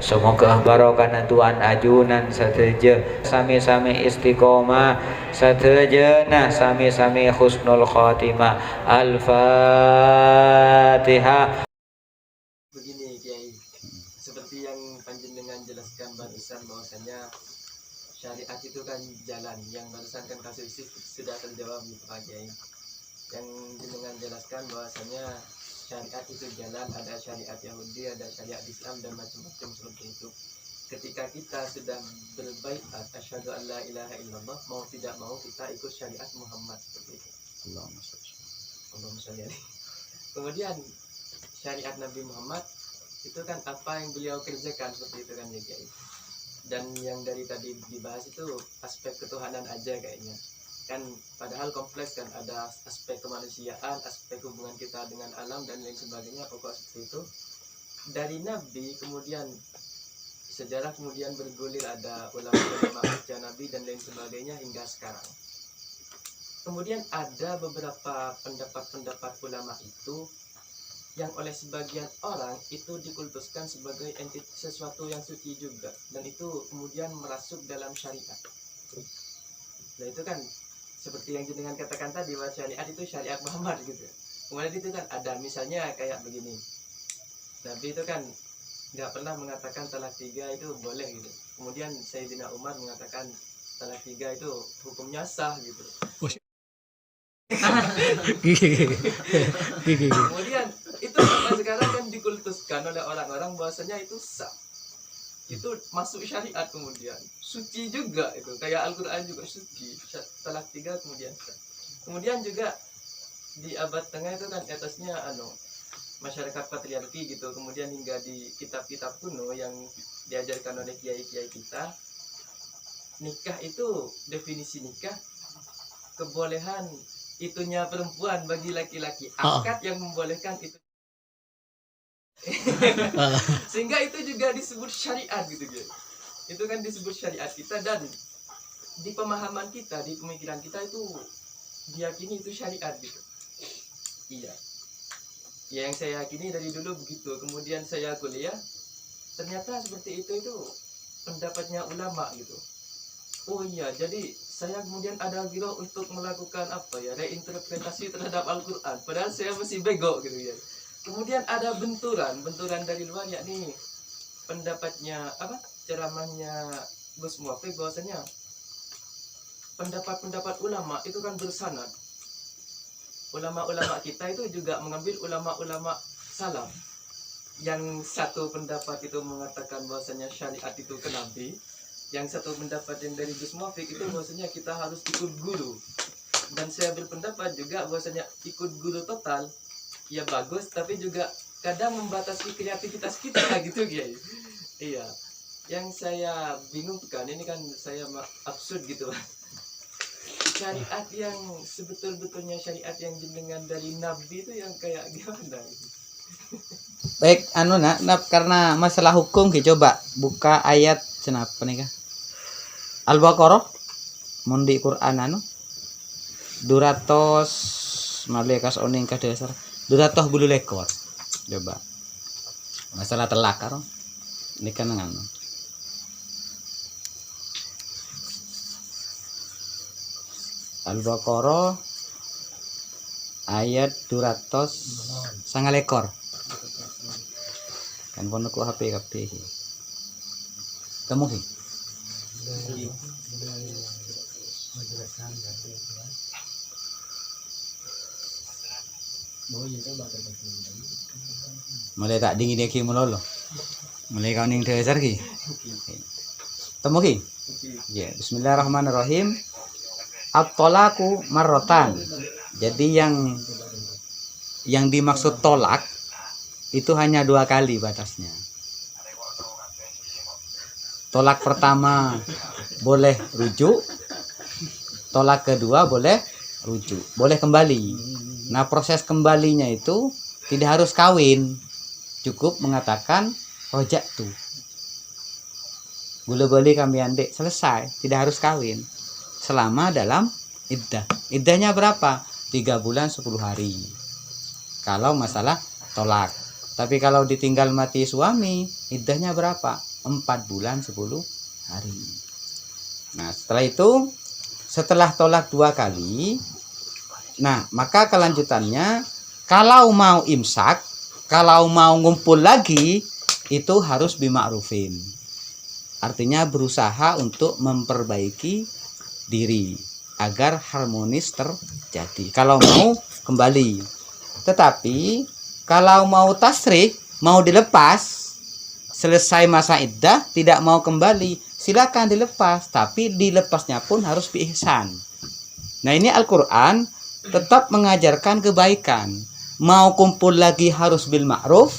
Semoga barokahna Tuhan ajunan sateja sami-sami istiqomah satejana sami-sami husnul khotimah. Al-Fatihah. Begini Kiai, seperti yang panjenengan jelaskan barusan bahwasanya syariat itu kan jalan, yang barusan kan kasus sudah terjawab gitu Pak Kiai. Yang jenengan jelaskan bahwasanya syariat itu jalan, ada syariat Yahudi, ada syariat Islam dan macam-macam seperti itu. Ketika kita sudah berbaiat asyhadu an la ilaha illallah, mau tidak mau kita ikut syariat Muhammad seperti itu. Allahumma sholli alaihi. Kemudian syariat Nabi Muhammad itu kan apa yang beliau kerjakan seperti itu kan ya Kiai. Dan yang dari tadi dibahas itu aspek ketuhanan aja kayaknya. Kan padahal kompleks kan, ada aspek kemanusiaan, aspek hubungan kita dengan alam dan lain sebagainya, pokok seperti itu. Dari Nabi kemudian sejarah kemudian bergulir, ada ulama-ulama pasca Nabi dan lain sebagainya hingga sekarang. Kemudian ada beberapa pendapat-pendapat ulama itu yang oleh sebagian orang itu dikultuskan sebagai sesuatu yang suci juga, dan itu kemudian merasuk dalam syariat. Nah itu kan seperti yang jenengan katakan tadi, bahwa syariat itu syariat Muhammad gitu. Kemudian itu kan ada misalnya kayak begini, Nabi itu kan nggak pernah mengatakan talak 3 itu boleh gitu. Kemudian Sayyidina Umar mengatakan talak 3 itu hukumnya sah gitu. Kemudian itu sampai sekarang kan dikultuskan oleh orang-orang bahwasanya itu sah, itu masuk syariat, kemudian suci juga, itu kayak Al-Quran juga suci, talak 3 kemudian sah. Kemudian juga di abad tengah itu kan atasnya masyarakat patriarki gitu, kemudian hingga di kitab-kitab kuno yang diajarkan oleh kiai-kiai kita, nikah itu definisi nikah kebolehan itunya perempuan bagi laki-laki, akad yang membolehkan itu. Sehingga itu juga disebut syariat gitu guys. Itu kan disebut syariat kita, dan di pemahaman kita, di pemikiran kita itu diyakini itu syariat gitu. Iya. Ya, yang saya yakini dari dulu begitu. Kemudian saya kuliah, ternyata seperti itu pendapatnya ulama gitu. Oh iya, jadi saya kemudian ada gila untuk melakukan reinterpretasi terhadap Al-Quran, padahal saya masih bego gitu ya. Kemudian ada benturan dari luar, yakni pendapatnya ceramahnya Gus Muafik, bahwasanya pendapat-pendapat ulama itu kan bersanad. Ulama-ulama kita itu juga mengambil ulama-ulama salaf. Yang satu pendapat itu mengatakan bahwasanya syariat itu ke Nabi, yang satu pendapat yang dari Gus Muafik itu bahwasanya kita harus ikut guru. Dan saya berpendapat juga bahwasanya ikut guru total ya bagus, tapi juga kadang membatasi kreativitas kita gitu guys. Iya. Yang saya bingungkan ini kan, saya absurd gitu. Syariat yang sebetul-betulnya syariat yang jenengan dari Nabi itu yang kayak gimana gitu. Baik, karena masalah hukum kita coba buka ayat kenapa nih kah? Al-Baqarah mundi Quran 200 malekas oning ka dasar 200 bulu lekor. Coba. Masalah telak karo. Ini kan Al-Baqarah ayat 200 sangat lekor. Kan pun aku HP kamu sih mulai tak dingin dia mulolo mulai kau ning dasar ki temu ki ya. Bismillahirrahmanirrahim. At-tolaku marrotan. Jadi yang dimaksud tolak itu hanya 2 kali batasnya. Tolak pertama boleh rujuk, tolak kedua boleh rujuk, boleh kembali. Nah, proses kembalinya itu tidak harus kawin, cukup mengatakan rojak tuh gula beli kami andek, selesai, tidak harus kawin selama dalam iddah. Iddahnya berapa? 3 bulan 10 hari kalau masalah tolak. Tapi kalau ditinggal mati suami, iddahnya berapa? 4 bulan 10 hari. Nah, setelah itu, setelah tolak 2 kali, nah, maka kelanjutannya, kalau mau imsak, kalau mau ngumpul lagi, itu harus bima'rufin. Artinya berusaha untuk memperbaiki diri agar harmonis terjadi. Kalau mau kembali. Tetapi kalau mau tasrih, mau dilepas, selesai masa iddah, tidak mau kembali, silakan dilepas. Tapi dilepasnya pun harus biihsan. Nah, ini Al-Quran tetap mengajarkan kebaikan. Mau kumpul lagi harus bil ma'ruf,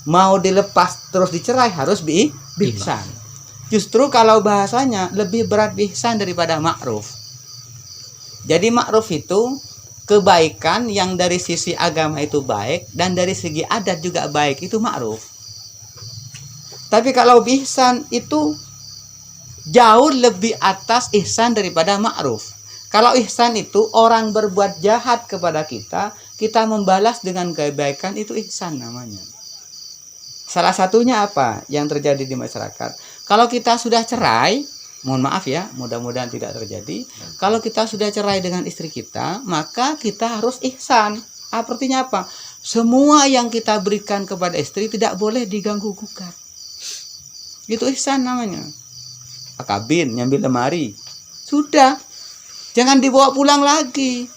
mau dilepas terus dicerai harus biihsan. Justru kalau bahasanya lebih berat biihsan daripada ma'ruf. Jadi ma'ruf itu kebaikan yang dari sisi agama itu baik dan dari segi adat juga baik, itu ma'ruf. Tapi kalau ihsan itu jauh lebih atas ihsan daripada ma'ruf. Kalau ihsan itu orang berbuat jahat kepada kita, kita membalas dengan kebaikan, itu ihsan namanya. Salah satunya apa yang terjadi di masyarakat? Kalau kita sudah cerai, mohon maaf ya, mudah-mudahan tidak terjadi. Kalau kita sudah cerai dengan istri kita, maka kita harus ihsan. Artinya apa? Semua yang kita berikan kepada istri tidak boleh diganggu gugat. Itu ihsan namanya. Akabin, nyambil lemari. Sudah. Jangan dibawa pulang lagi.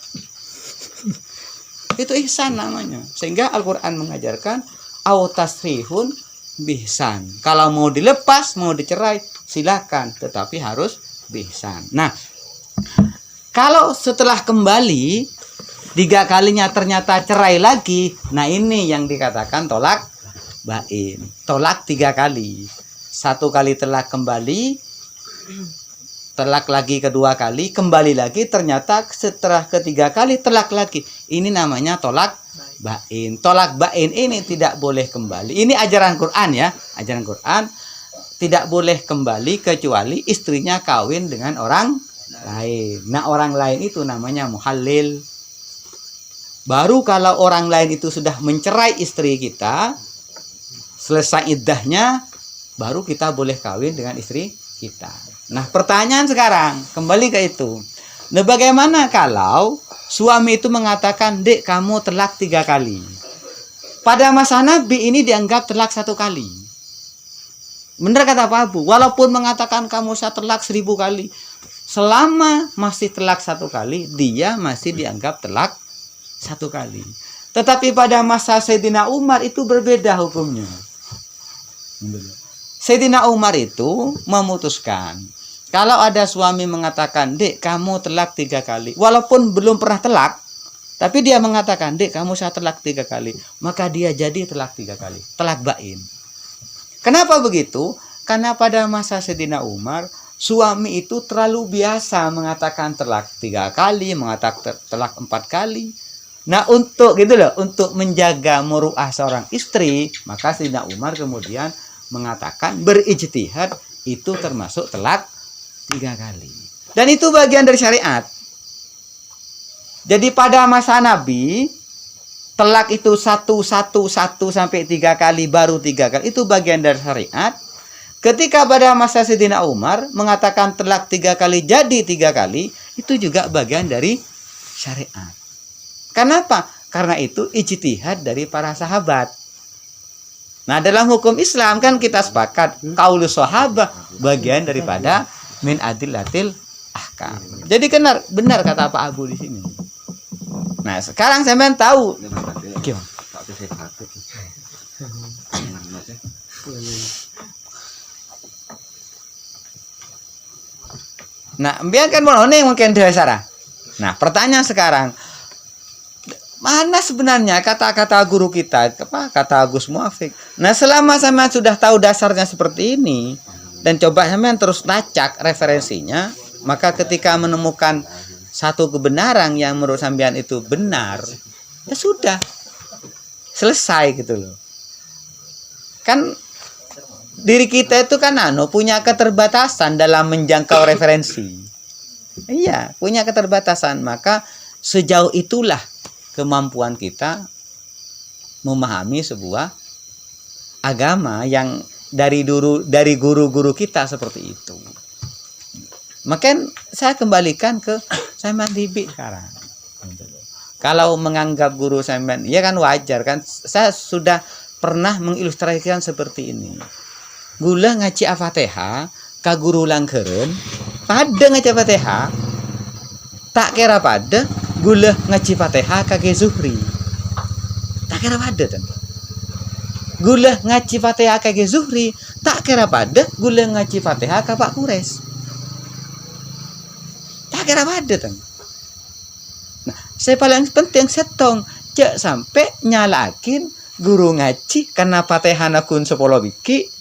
Itu ihsan namanya. Sehingga Al-Quran mengajarkan au tasrihun bihsan. Kalau mau dilepas, mau dicerai, silakan, tetapi harus bihsan. Nah, kalau setelah kembali 3 kalinya ternyata cerai lagi, nah ini yang dikatakan tolak bain. Tolak 3 kali. 1 kali telak kembali, telak lagi kedua kali, kembali lagi, ternyata setelah ketiga kali telak lagi. Ini namanya tolak bain. Tolak bain ini tidak boleh kembali. Ini ajaran Quran ya, ajaran Quran. Tidak boleh kembali kecuali istrinya kawin dengan orang lain. Nah, orang lain itu namanya muhallil. Baru kalau orang lain itu sudah mencerai istri kita, selesai iddahnya, baru kita boleh kawin dengan istri kita. Nah, pertanyaan sekarang kembali ke itu. Nah, bagaimana kalau suami itu mengatakan, "Dek, kamu telak 3 kali." Pada masa Nabi ini dianggap telak 1 kali. Benar kata Pak Abu, walaupun mengatakan kamu saya telak 1000 kali, selama masih telak 1 kali, dia masih dianggap telak 1 kali. Tetapi pada masa Sayyidina Umar itu berbeda hukumnya. Sayyidina Umar itu memutuskan, kalau ada suami mengatakan, "Dek, kamu telak 3 kali," walaupun belum pernah telak, tapi dia mengatakan, "Dek, kamu saya telak 3 kali," maka dia jadi telak 3 kali, telak bain. Kenapa begitu? Karena pada masa Sayyidina Umar, suami itu terlalu biasa mengatakan telak 3 kali, mengatakan telak 4 kali. Nah, untuk gitu loh, untuk menjaga muruah seorang istri, maka Sayyidina Umar kemudian mengatakan berijtihad itu termasuk telak 3 kali. Dan itu bagian dari syariat. Jadi pada masa Nabi, telak itu 1 sampai 3 kali, baru 3 kali. Itu bagian dari syariat. Ketika pada masa Sayyidina Umar mengatakan telak 3 kali jadi 3 kali, itu juga bagian dari syariat. Kenapa? Karena itu ijtihad dari para sahabat. Nah, dalam hukum Islam kan kita sepakat qaulus sahabah bagian daripada min adillatil ahkam. Jadi benar kata Pak Abu di sini. Nah, sekarang sampean tahu. Gimana? Nah, biarkan mono mungkin dasar. Nah, pertanyaan sekarang, mana sebenarnya kata-kata guru kita, kata Gus Muafik? Nah, selama sampean sudah tahu dasarnya seperti ini dan coba sampean terus lacak referensinya, maka ketika menemukan satu kebenaran yang menurut sampean itu benar, ya sudah selesai gitu loh. Kan diri kita itu kan punya keterbatasan dalam menjangkau referensi. Iya, punya keterbatasan, maka sejauh itulah kemampuan kita memahami sebuah agama yang dari guru-guru kita seperti itu. Maka saya kembalikan ke Sampean Tibi sekarang. Kalau menganggap guru Sampean, ya kan wajar kan. Saya sudah pernah mengilustrasikan seperti ini. Gula ngaji Al-Fatihah, ka guru langkeren, pada ngaji Al-Fatihah, tak kira pada gula ngaji Fatihah kage Zuhri. Tak kira pada kan. Gula ngaji Fatihah kage Zuhri, tak kira pada gula ngaji Fatihah ka Pak Kures. Tak kira pada kan. Nah, saya paling penting setong cek sampai nyalakin guru ngaji karena Fatihah nakun 10 biki,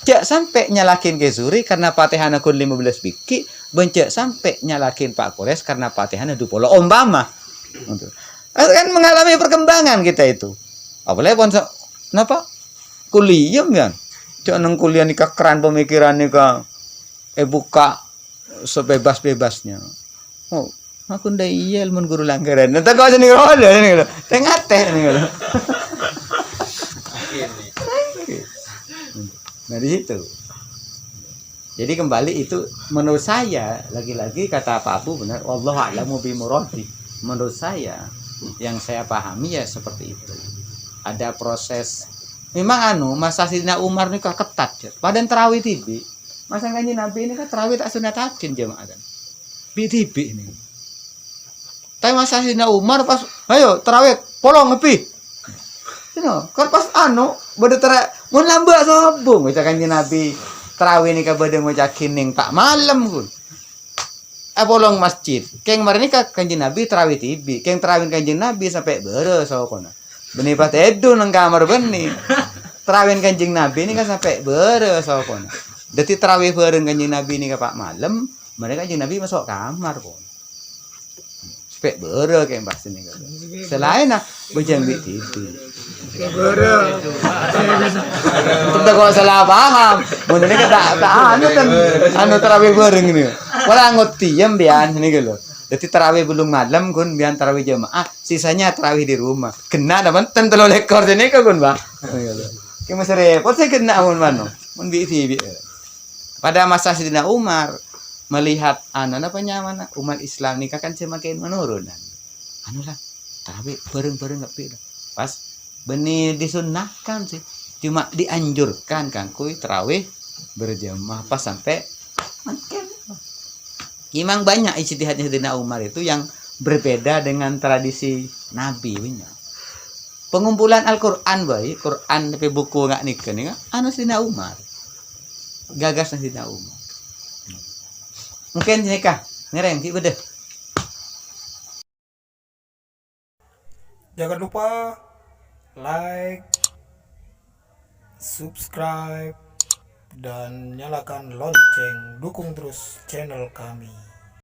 cek sampai nyalakin ke Zuhri karena Fatihah nakun 15 biki, bencek sampai nyalakin Pak Kores karena Fatihah 20 umpama. Kan mengalami perkembangan kita itu. Apalagi ponsa napa? Kuliah kan. Cek nang kuliah nikah keran pemikiran nikah buka sebebas-bebasnya. Oh, aku ndak iya ilmu guru langgaran. Nanti kau sini roda nih lo. Tengah teh nih lo. Nah di situ. Jadi kembali itu menurut saya lagi-lagi kata Pak Abu benar. Wallahu a'lamu bimuradi. Menurut saya yang saya pahami ya seperti itu. Ada proses. Memang masa Sidina Umar ini kok ketat ya. Padahal terawih tibi. Masa kanjeng Nabi ini kan terawih tak sunatatin jemaah kan. Tibi ini. Tapi masa Sidina Umar pas ayo terawih polong ngepi. Kan pas bade mun lambak sobong baca kanjeng Nabi terawih ni ka bade maca kining tak malam kun. Polong masjid. Keng marani ka kanjeng Nabi terawih tibi. Keng terawih kanjeng Nabi sampai beres sokona. Beni pas edu nang kamar beni. Terawih kanjeng Nabi ini kan sampai beres sokona. Dadi terawih bareng kanjeng Nabi ini ka Pak malam, mereka kanjeng Nabi masuk kamar pun. Sampai beres kayak bahasa ini. Selain bujang di TV. Kita kok salah paham. Mungkin kata kan terawih bareng ini. Wala ngerti jam bian ini gitu. Jadi terawih belum malam kun bian terawih jamaah, sisanya terawih di rumah. Kena dapat telo lekor ini kan kun, Bang. Ki mesti repot saya kena mun mano. Mun bi TV. Pada masa Sidina Umar melihat mana umat Islam nikah kan semakin menurun. Lah terawih bareng-bareng enggak pilih. Pas benih disunnahkan sih. Cuma dianjurkan kan kuy terawih berjamaah pas sampai makin. Memang banyak ijtihadnya Sidina Umar itu yang berbeda dengan tradisi Nabi punya. Pengumpulan Al-Qur'an baik, Quran tapi buku enggak nikah nih Sidina Umar. Gagas Sidina Umar. Mungkin nikah ngereng ki bede. Jangan lupa like, subscribe, dan nyalakan lonceng. Dukung terus channel kami.